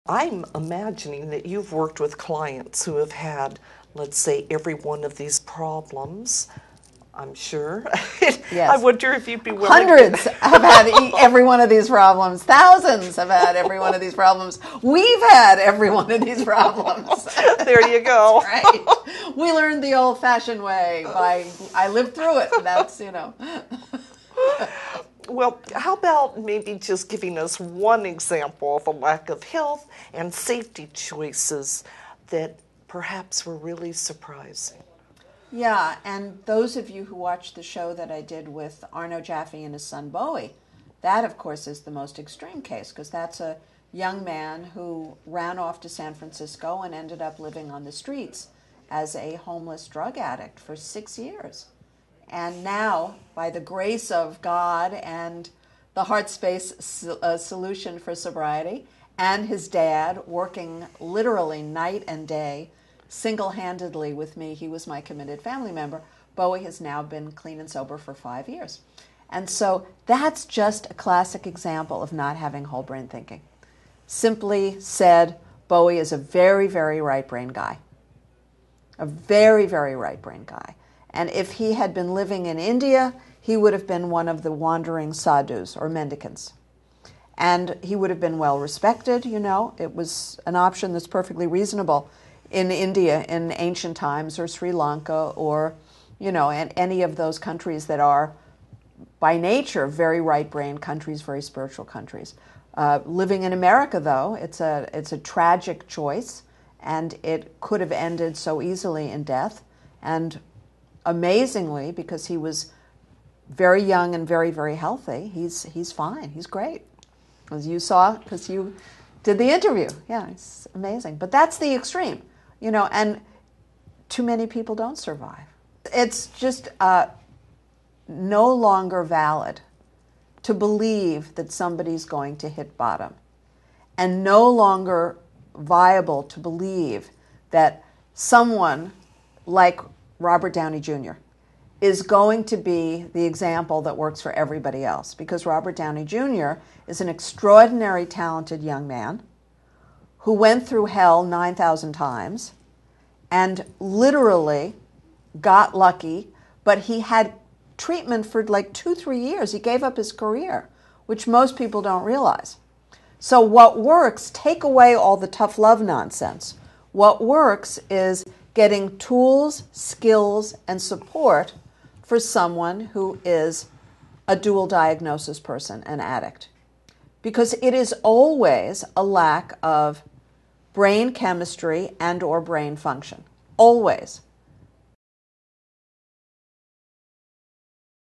I'm imagining that you've worked with clients who have had, let's say, every one of these problems. I'm sure. Yes. I wonder if you'd be willing. Hundreds have had every one of these problems. Thousands have had every one of these problems. We've had every one of these problems. There you go. Right. We learned the old-fashioned way I lived through it. That's, Well, how about maybe just giving us one example of a lack of health and safety choices that perhaps were really surprising? Yeah, and those of you who watched the show that I did with Arno Jaffe and his son Bowie, that, of course, is the most extreme case, because that's a young man who ran off to San Francisco and ended up living on the streets as a homeless drug addict for 6 years. And now, by the grace of God and the Heartspace solution for sobriety, and his dad working literally night and day, single-handedly with me, he was my committed family member, Bowie has now been clean and sober for 5 years. And so that's just a classic example of not having whole brain thinking. Simply said, Bowie is a very, very right-brain guy. A very, very right-brain guy. And if he had been living in India, he would have been one of the wandering sadhus or mendicants. And he would have been well respected, It was an option that's perfectly reasonable in India in ancient times, or Sri Lanka, or, and any of those countries that are, by nature, very right-brain countries, very spiritual countries. Living in America, though, it's a tragic choice, and it could have ended so easily in death. And amazingly, because he was very young and very, very healthy, he's fine. He's great. As you saw, because you did the interview. Yeah, it's amazing. But that's the extreme, and too many people don't survive. It's just no longer valid to believe that somebody's going to hit bottom, and no longer viable to believe that someone like Robert Downey Jr. is going to be the example that works for everybody else, because Robert Downey Jr. is an extraordinary talented young man who went through hell 9,000 times and literally got lucky, but he had treatment for like 2-3 years. He gave up his career, which most people don't realize. So what works, take away all the tough love nonsense. What works is getting tools, skills, and support for someone who is a dual diagnosis person, an addict. Because it is always a lack of brain chemistry and or brain function. Always.